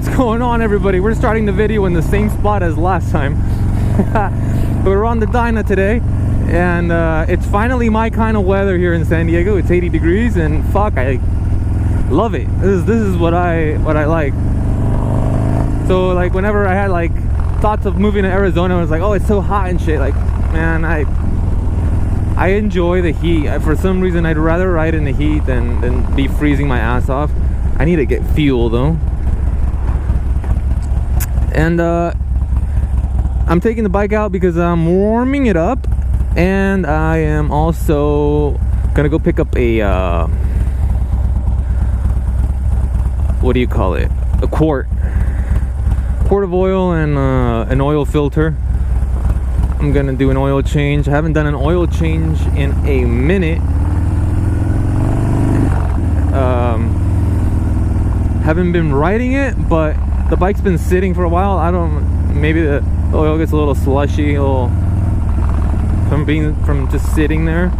What's going on, everybody? We're starting the video in the same spot as last time. We're on the Dyna today, and it's finally my kind of weather here in San Diego. It's 80 degrees, and fuck, I love it. This is what I like. So like whenever I had like thoughts of moving to Arizona, I was like, oh, it's so hot and shit. Like, man, I enjoy the heat. For some reason, I'd rather ride in the heat than be freezing my ass off. I need to get fuel though. And I'm taking the bike out because I'm warming it up, and I am also gonna go pick up a what do you call it? A quart of oil and an oil filter. I'm gonna do an oil change. I haven't done an oil change in a minute. Haven't been riding it, but the bike's been sitting for a while. I don't, maybe the oil gets a little slushy from just sitting there.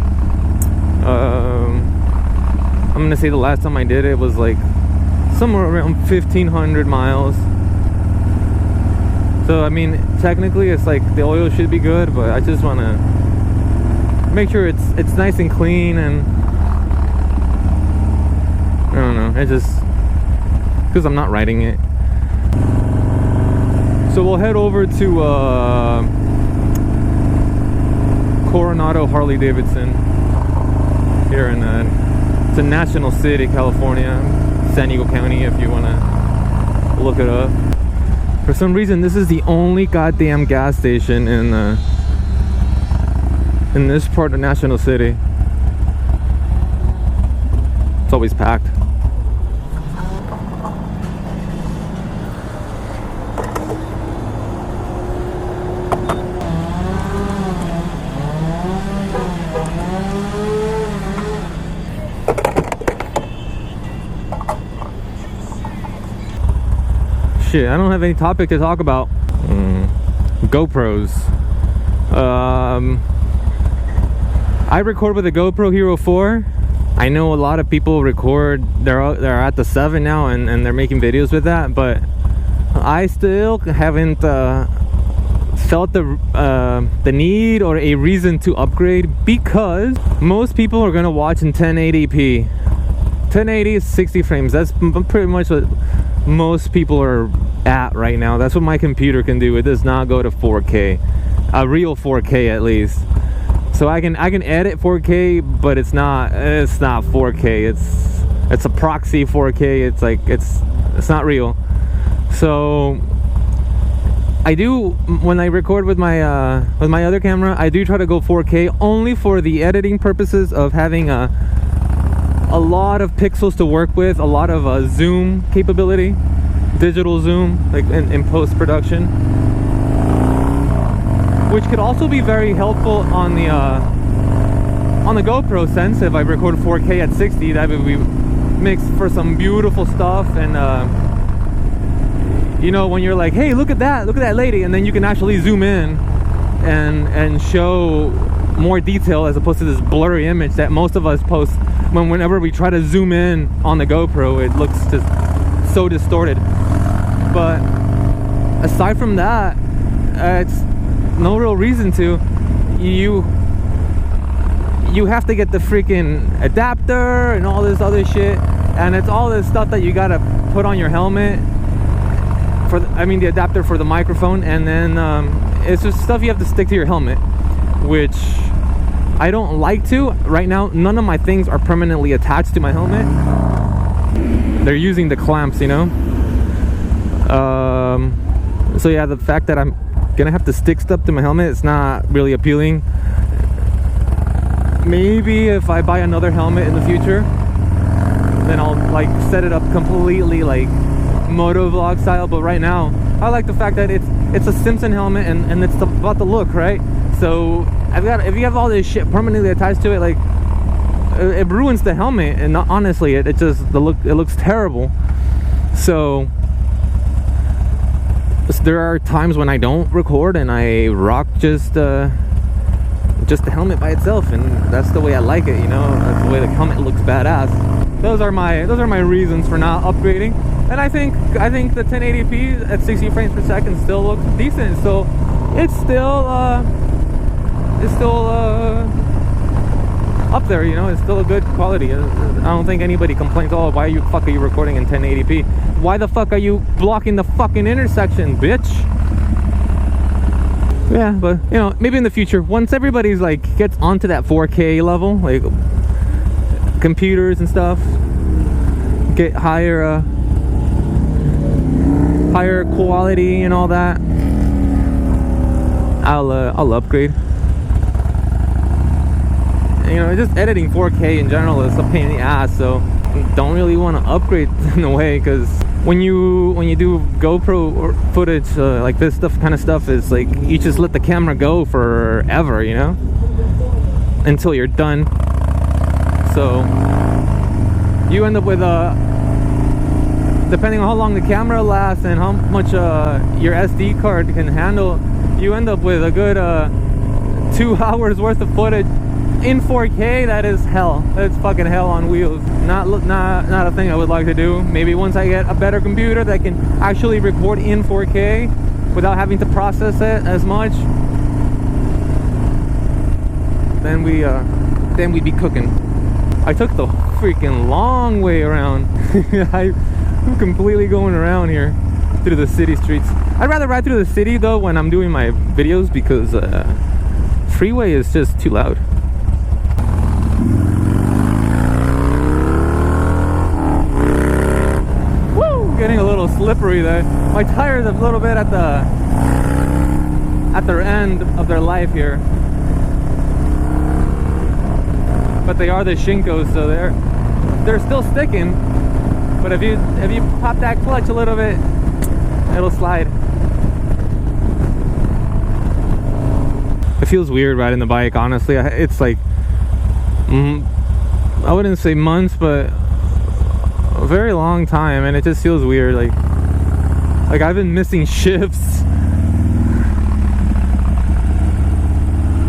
I'm gonna say the last time I did it was like somewhere around 1,500 miles. So I mean, technically it's like the oil should be good, but I just want to make sure it's nice and clean, and I don't know, I just, because I'm not riding it. So we'll head over to Coronado Harley-Davidson here in it's a national city, California, San Diego County, if you want to look it up. For some reason, this is the only goddamn gas station in this part of National City. It's always packed. Shit, I don't have any topic to talk about. GoPros. I record with a GoPro Hero 4. I know a lot of people record, they're at the 7 now, and they're making videos with that, but I still haven't felt the need or a reason to upgrade, because most people are gonna watch in 1080p. 1080 is 60 frames. That's pretty much what most people are at right now. That's what my computer can do. It does not go to 4K, a real 4K at least. So I can edit 4K, but it's not 4K. It's a proxy 4K. It's like it's not real. So I do, when I record with my other camera, I do try to go 4K only for the editing purposes of having a lot of pixels to work with, a lot of zoom capability, digital zoom, like in post-production, which could also be very helpful on the GoPro sense. If I record 4K at 60, that would be mixed for some beautiful stuff. And you know, when you're like, hey, look at that lady, and then you can actually zoom in and show more detail, as opposed to this blurry image that most of us post whenever we try to zoom in on the GoPro. It looks just so distorted. But aside from that, it's no real reason to. You have to get the freaking adapter and all this other shit, and it's all this stuff that you gotta put on your helmet for the adapter for the microphone, and then it's just stuff you have to stick to your helmet, which I don't like to. Right now, none of my things are permanently attached to my helmet. They're using the clamps, you know. So yeah, the fact that I'm gonna have to stick stuff to my helmet, it's not really appealing. Maybe if I buy another helmet in the future, then I'll like set it up completely like moto vlog style. But right now, I like the fact that it's a Simpson helmet, and it's about the look, right? So if you have all this shit permanently attached to it, like it ruins the helmet, and honestly, it looks terrible. So there are times when I don't record and I rock just the helmet by itself, and that's the way I like it, you know. That's the way the helmet looks badass. Those are my reasons for not upgrading. And I think the 1080p at 60 frames per second still looks decent. So it's still up there, you know. It's still a good quality. I don't think anybody complains, oh, why the fuck are you recording in 1080p? Why the fuck are you blocking the fucking intersection, bitch? Yeah, but you know, maybe in the future, once everybody's like gets onto that 4K level, like computers and stuff get higher quality and all that, I'll upgrade. You know, just editing 4K in general is a pain in the ass, so don't really want to upgrade in a way, because when you do GoPro footage like this kind of stuff, is like you just let the camera go forever, you know, until you're done. So you end up with depending on how long the camera lasts and how much your SD card can handle, you end up with a good 2 hours worth of footage in 4K. That is hell. That's fucking hell on wheels. Not a thing I would like to do. Maybe once I get a better computer that can actually record in 4K without having to process it as much, then we'd be cooking. I took the freaking long way around. I'm completely going around here through the city streets. I'd rather ride through the city though when I'm doing my videos, because freeway is just too loud. Getting a little slippery there. My tires are a little bit at their end of their life here, but they are the Shinkos, so they're still sticking. But if you pop that clutch a little bit, it'll slide. It feels weird riding the bike, honestly. It's like I wouldn't say months, but a very long time, and it just feels weird. Like I've been missing shifts.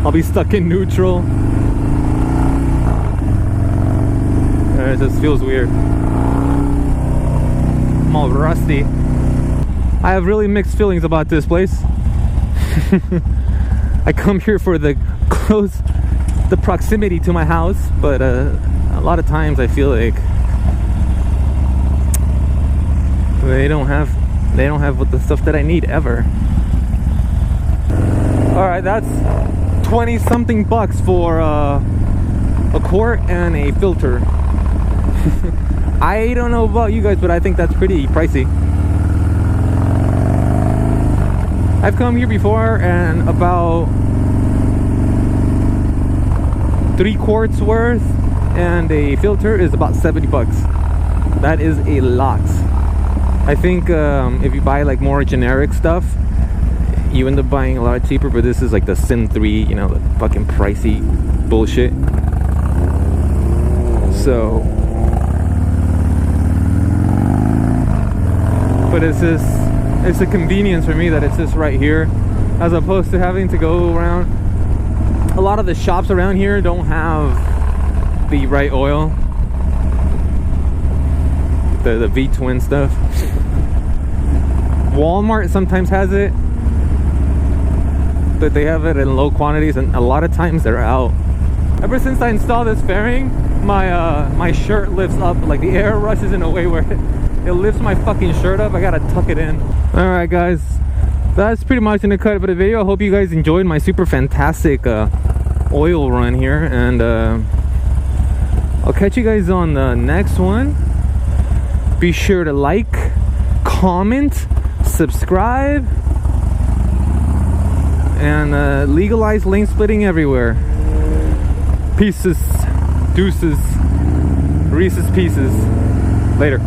I'll be stuck in neutral. And it just feels weird. I'm all rusty. I have really mixed feelings about this place. I come here for the proximity to my house, but a lot of times I feel like they don't have what the stuff that I need ever. All right, that's 20 something bucks for a quart and a filter. I don't know about you guys, but I think that's pretty pricey. I've come here before, and about 3 quarts worth and a filter is about 70 bucks. That is a lot. I think if you buy like more generic stuff, you end up buying a lot cheaper, but this is like the Sim 3, you know, the fucking pricey bullshit. So, but it's a convenience for me that it's just right here, as opposed to having to go around. A lot of the shops around here don't have the right oil, the V-twin stuff. Walmart sometimes has it, but they have it in low quantities, and a lot of times they're out. Ever since I installed this fairing, my shirt lifts up, like the air rushes in a way where it lifts my fucking shirt up. I gotta tuck it in. All right, guys, that's pretty much gonna cut it for the video. I hope you guys enjoyed my super fantastic oil run here, and I'll catch you guys on the next one. Be sure to like, comment, subscribe, and legalize lane splitting everywhere. Pieces, deuces, Reese's Pieces. Later.